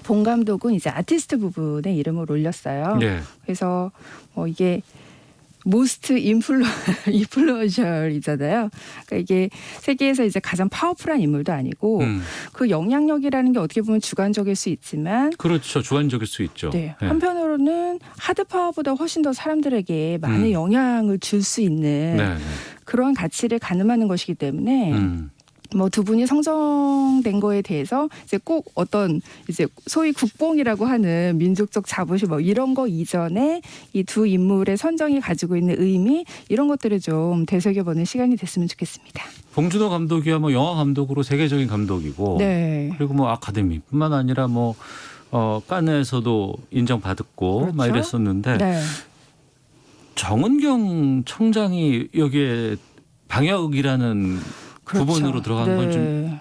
봉 감독은 이제 아티스트 부분에 이름을 올렸어요. 네. 그래서 이게 모스트 인플루언셜이잖아요. 그러니까 이게 세계에서 이제 가장 파워풀한 인물도 아니고 그 영향력이라는 게 어떻게 보면 주관적일 수 있지만 그렇죠. 주관적일 수 있죠. 네. 한편으로는 하드 파워보다 훨씬 더 사람들에게 많은 영향을 줄 수 있는 네. 그런 가치를 가늠하는 것이기 때문에 뭐 두 분이 성정된 거에 대해서 이제 꼭 어떤 이제 소위 국뽕이라고 하는 민족적 자부심 뭐 이런 거 이전에 이 두 인물의 선정이 가지고 있는 의미 이런 것들을 좀 되새겨보는 시간이 됐으면 좋겠습니다. 봉준호 감독이야 뭐 영화 감독으로 세계적인 감독이고 네. 그리고 뭐 아카데미뿐만 아니라 뭐 칸에서도 인정받았고 그렇죠? 막 이랬었는데 네. 정은경 청장이 여기에 방역이라는 그렇죠. 부분으로 들어간 건 좀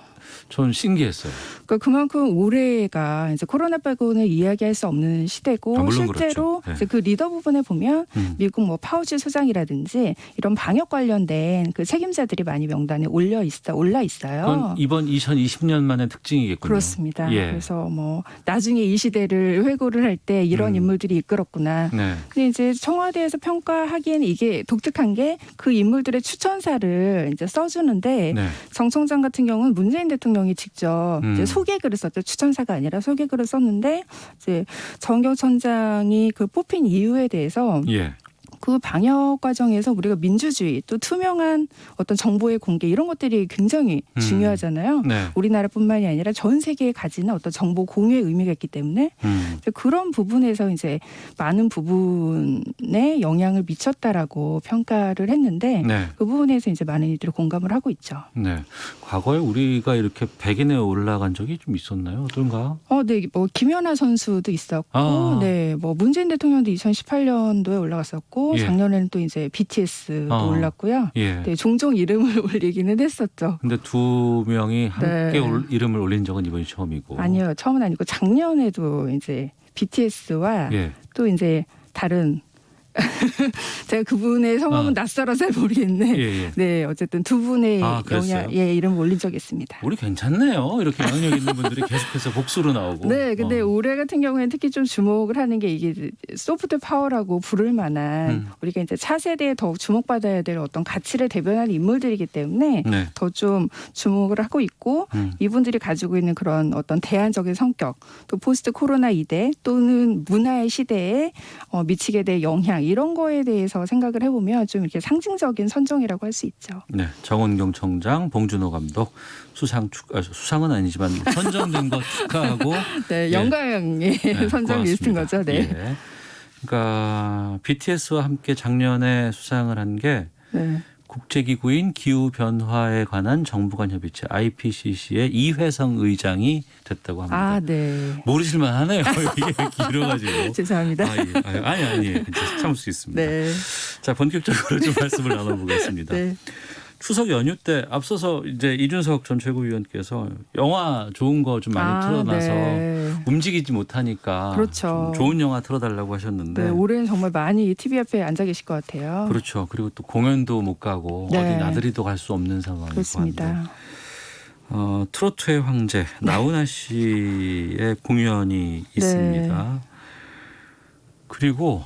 전 신기했어요. 그러니까 그만큼 올해가 이제 코로나 빼고는 이야기할 수 없는 시대고 물론 실제로 그렇죠. 네. 이제 그 리더 부분에 보면 미국 뭐 파우치 소장이라든지 이런 방역 관련된 그 책임자들이 많이 명단에 올라 있어요. 그건 이번 2020년만의 특징이겠군요. 그렇습니다. 예. 그래서 뭐 나중에 이 시대를 회고를 할 때 이런 인물들이 이끌었구나. 네. 근데 이제 청와대에서 평가하기에는 이게 독특한 게 그 인물들의 추천사를 이제 써주는데 네. 정 청장 같은 경우는 문재인 대통령이 직접 이제 소개글을 썼죠. 추천사가 아니라 소개글을 썼는데 이제 정경 청장이 그 뽑힌 이유에 대해서 예. 그 방역 과정에서 우리가 민주주의 또 투명한 어떤 정보의 공개 이런 것들이 굉장히 중요하잖아요. 네. 우리나라뿐만이 아니라 전 세계에 가지는 어떤 정보 공유의 의미가 있기 때문에 그런 부분에서 이제 많은 부분에 영향을 미쳤다라고 평가를 했는데 네. 그 부분에서 이제 많은 이들이 공감을 하고 있죠. 네. 과거에 우리가 이렇게 100인에 올라간 적이 좀 있었나요? 어떤가? 네, 뭐 김연아 선수도 있었고, 네, 뭐 문재인 대통령도 2018년도에 올라갔었고, 예. 작년에는 또 이제 BTS도 올랐고요. 예. 네, 종종 이름을 올리기는 했었죠. 근데 두 명이 함께 네. 이름을 올린 적은 이번이 처음이고. 아니요, 처음은 아니고 작년에도 이제 BTS와 예. 또 이제 다른 제가 그분의 성함은 낯설어 잘 모르겠네. 예. 네, 어쨌든 두 분의 그랬어요? 이름을 올린 적이 있습니다. 우리 괜찮네요. 이렇게 영향력 있는 분들이 계속해서 복수로 나오고. 네, 근데 올해 같은 경우에는 특히 좀 주목을 하는 게 이게 소프트 파워라고 부를 만한 우리가 이제 차세대에 더욱 주목받아야 될 어떤 가치를 대변하는 인물들이기 때문에 네. 더 좀 주목을 하고 있고 이분들이 가지고 있는 그런 어떤 대안적인 성격 또 포스트 코로나 이대 또는 문화의 시대에 미치게 될 영향 이런 거에 대해서 생각을 해보면 좀 이렇게 상징적인 선정이라고 할 수 있죠. 네, 정은경 청장, 봉준호 감독 수상은 아니지만 선정된 거 축하하고 네, 영광의 선정 리스트인 거죠. 네. 예. 그러니까 BTS와 함께 작년에 수상을 한 게 네. 국제기구인 기후변화에 관한 정부 간 협의체 IPCC의 이회성 의장이 됐다고 합니다. 아, 네. 모르실만 하네요. 이게 길어가지고. 죄송합니다. 아니. 참을 수 있습니다. 네. 자, 본격적으로 좀 말씀을 나눠보겠습니다. 네. 추석 연휴 때 앞서서 이제 이준석 전 최고위원께서 영화 좋은 거 좀 많이 틀어놔서 네. 움직이지 못하니까 그렇죠. 좀 좋은 영화 틀어달라고 하셨는데 네, 올해는 정말 많이 TV 앞에 앉아 계실 것 같아요. 그렇죠. 그리고 또 공연도 못 가고 네. 어디 나들이도 갈 수 없는 상황이고 그렇습니다. 한데 트로트의 황제 나훈아 씨의 공연이 있습니다. 그리고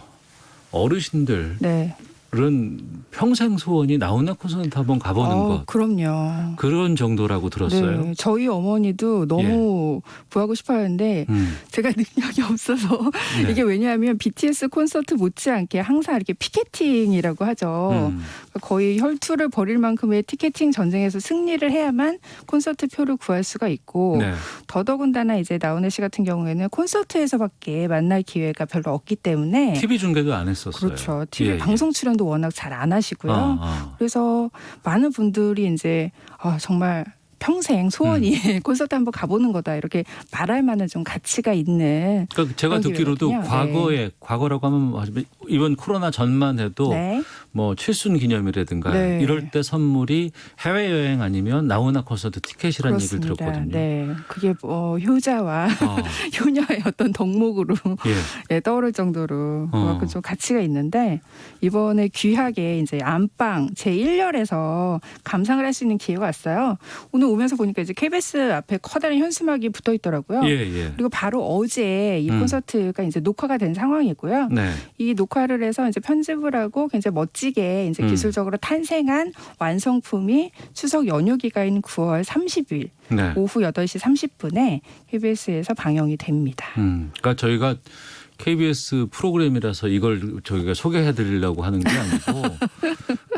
어르신들 네. 은 평생 소원이 나훈아 콘서트 한번 가보는 것 그럼요. 그런 정도라고 들었어요. 네, 저희 어머니도 너무 구하고 싶어하는데 제가 능력이 없어서 네. 이게 왜냐하면 BTS 콘서트 못지않게 항상 이렇게 피켓팅이라고 하죠. 거의 혈투를 벌일 만큼의 티켓팅 전쟁에서 승리를 해야만 콘서트 표를 구할 수가 있고 네. 더더군다나 이제 나훈아 씨 같은 경우에는 콘서트에서밖에 만날 기회가 별로 없기 때문에 TV 중계도 안 했었어요. 그렇죠. TV 예, 방송 출연도 워낙 잘 안 하시고요. 그래서 많은 분들이 이제 정말 평생 소원이 콘서트 한번 가보는 거다 이렇게 말할 만한 좀 가치가 있는. 그러니까 제가 듣기로도 기회거든요. 과거라고 하면 이번 코로나 전만 해도 네. 뭐 칠순 기념이라든가 네. 이럴 때 선물이 해외여행 아니면 나훈아 콘서트 티켓이라는 얘기를 그렇습니다. 들었거든요. 네, 그게 효자와 효녀의 어떤 덕목으로 예. 예, 떠오를 정도로 그만큼 좀 가치가 있는데 이번에 귀하게 이제 안방 제1열에서 감상을 할 수 있는 기회가 왔어요. 오늘 오면서 보니까 이제 KBS 앞에 커다란 현수막이 붙어 있더라고요. 예, 예. 그리고 바로 어제 이 콘서트가 이제 녹화가 된 상황이고요. 네. 이 녹화를 해서 이제 편집을 하고 굉장히 멋지게 이제 기술적으로 탄생한 완성품이 추석 연휴 기간인 9월 30일 네. 오후 8시 30분에 KBS에서 방영이 됩니다. 그러니까 저희가 KBS 프로그램이라서 이걸 저희가 소개해드리려고 하는 게 아니고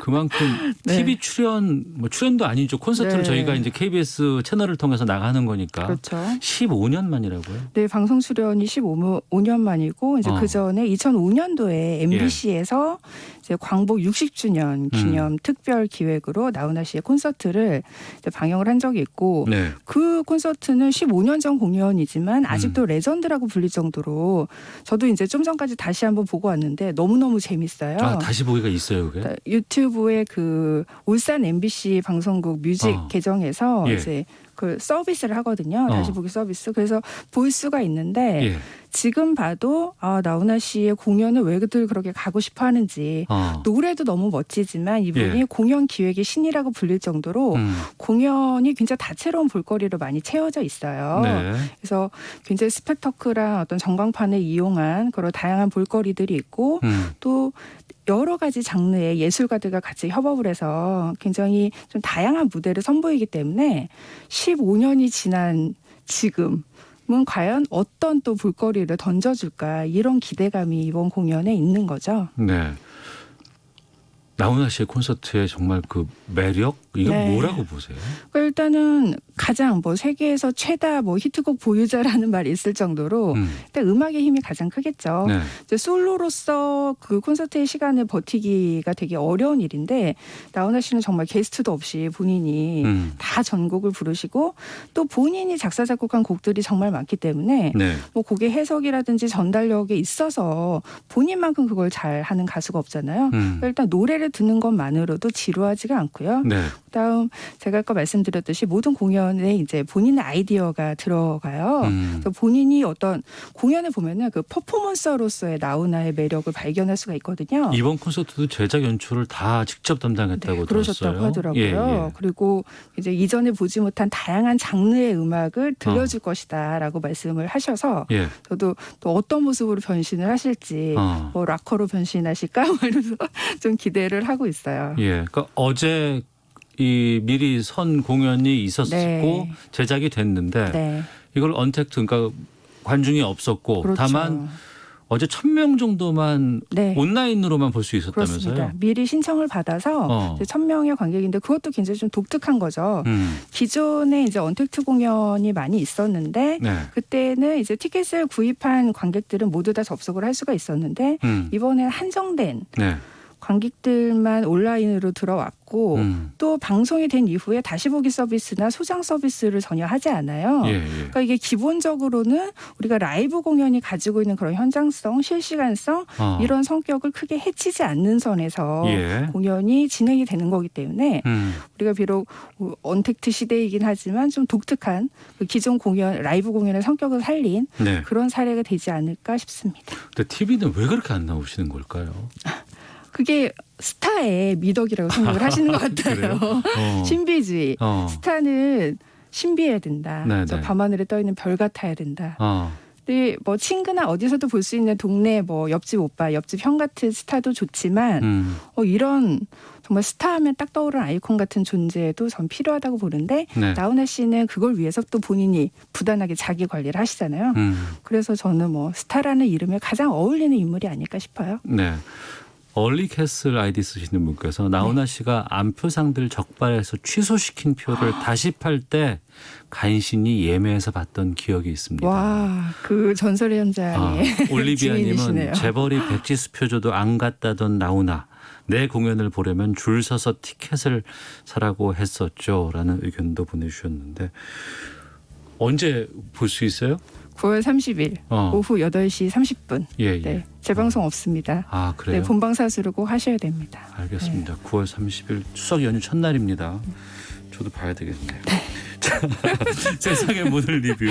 그만큼 네. TV 출연 뭐 출연도 아니죠. 콘서트를 네. 저희가 이제 KBS 채널을 통해서 나가는 거니까 그렇죠. 15년 만이라고요. 네, 방송 출연이 15년 만이고 이제 그 전에 2005년도에 MBC에서 이제 광복 60주년 기념 특별 기획으로 나훈아 씨의 콘서트를 이제 방영을 한 적이 있고 네. 그 콘서트는 15년 전 공연이지만 아직도 레전드라고 불릴 정도로 저도 이제 좀 전까지 다시 한번 보고 왔는데 너무너무 재밌어요. 아, 다시 보기가 있어요, 그게? 유튜브에 그 울산 MBC 방송국 뮤직 계정에서 예. 이제 그 서비스를 하거든요. 다시 보기 서비스. 그래서 볼 수가 있는데 예. 지금 봐도 나훈아 씨의 공연을 왜들 그렇게 가고 싶어 하는지 노래도 너무 멋지지만 이분이 공연 기획의 신이라고 불릴 정도로 공연이 굉장히 다채로운 볼거리로 많이 채워져 있어요. 네. 그래서 굉장히 스펙터클한 어떤 전광판을 이용한 그런 다양한 볼거리들이 있고 또 여러 가지 장르의 예술가들과 같이 협업을 해서 굉장히 좀 다양한 무대를 선보이기 때문에 15년이 지난 지금은 과연 어떤 또 볼거리를 던져줄까 이런 기대감이 이번 공연에 있는 거죠. 네. 나훈아 씨의 콘서트의 정말 그 매력 이건 네. 뭐라고 보세요? 그러니까 일단은 가장 뭐 세계에서 최다 뭐 히트곡 보유자라는 말이 있을 정도로 일단 음악의 힘이 가장 크겠죠. 네. 이제 솔로로서 그 콘서트의 시간을 버티기가 되게 어려운 일인데 나훈아 씨는 정말 게스트도 없이 본인이 다 전곡을 부르시고 또 본인이 작사 작곡한 곡들이 정말 많기 때문에 네. 뭐 곡의 해석이라든지 전달력에 있어서 본인만큼 그걸 잘 하는 가수가 없잖아요. 그러니까 일단 노래를 듣는 것만으로도 지루하지가 않고요. 네. 그다음 제가 아까 말씀드렸듯이 모든 공연에 이제 본인의 아이디어가 들어가요. 그래서 본인이 어떤 공연을 보면은 그 퍼포먼서로서의 나훈아의 매력을 발견할 수가 있거든요. 이번 콘서트도 제작 연출을 다 직접 담당했다고 그러셨다고 들었어요. 하더라고요. 예. 그리고 이제 이전에 보지 못한 다양한 장르의 음악을 들려줄 것이다라고 말씀을 하셔서 예. 저도 또 어떤 모습으로 변신을 하실지 뭐 락커로 변신하실까 뭐 이러면서 좀 기대를 하고 있어요. 예. 그러니까 어제 이 미리 선 공연이 있었고 네. 제작이 됐는데 네. 이걸 언택트 그러니까 관중이 없었고 그렇죠. 다만 어제 1,000명 정도만 네. 온라인으로만 볼 수 있었다면서요? 그렇습니다. 미리 신청을 받아서 1,000명의 관객인데 그것도 굉장히 좀 독특한 거죠. 기존에 이제 언택트 공연이 많이 있었는데 네. 그때는 이제 티켓을 구입한 관객들은 모두 다 접속을 할 수가 있었는데 이번에는 한정된 네. 관객들만 온라인으로 들어왔고 또 방송이 된 이후에 다시 보기 서비스나 소장 서비스를 전혀 하지 않아요. 예, 예. 그러니까 이게 기본적으로는 우리가 라이브 공연이 가지고 있는 그런 현장성, 실시간성 이런 성격을 크게 해치지 않는 선에서 예. 공연이 진행이 되는 거기 때문에 우리가 비록 언택트 시대이긴 하지만 좀 독특한 그 기존 공연, 라이브 공연의 성격을 살린 네. 그런 사례가 되지 않을까 싶습니다. 근데 TV는 왜 그렇게 안 나오시는 걸까요? 그게 스타의 미덕이라고 생각을 하시는 것 같아요. 신비주의. 스타는 신비해야 된다. 저 밤하늘에 떠 있는 별 같아야 된다. 근데 뭐 친구나 어디서도 볼 수 있는 동네 뭐 옆집 오빠, 옆집 형 같은 스타도 좋지만 이런 정말 스타하면 딱 떠오르는 아이콘 같은 존재도 전 필요하다고 보는데 네. 나훈아 씨는 그걸 위해서 또 본인이 부단하게 자기 관리를 하시잖아요. 그래서 저는 뭐 스타라는 이름에 가장 어울리는 인물이 아닐까 싶어요. 네. 얼리캐슬 아이디 쓰시는 분께서 나훈아 씨가 안표상들 적발해서 취소시킨 표를 다시 팔 때 간신히 예매해서 봤던 기억이 있습니다. 와, 그 전설의 현장에 올리비아님은 주인이시네요. 재벌이 백지수 표줘도 안 갔다던 나훈아. 내 공연을 보려면 줄 서서 티켓을 사라고 했었죠. 라는 의견도 보내주셨는데 언제 볼 수 있어요? 9월 30일 오후 8시 30분. 예. 네, 재방송 없습니다. 아, 그래요? 네, 본방사수를 꼭 하셔야 됩니다. 알겠습니다. 9월 30일 추석 연휴 첫날입니다. 저도 봐야 되겠네요. 자, 세상의 모든 리뷰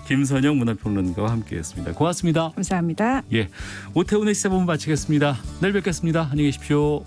김선영 문화평론가와 함께했습니다. 고맙습니다. 감사합니다. 예, 오태훈의 시사본부 마치겠습니다. 내일 뵙겠습니다. 안녕히 계십시오.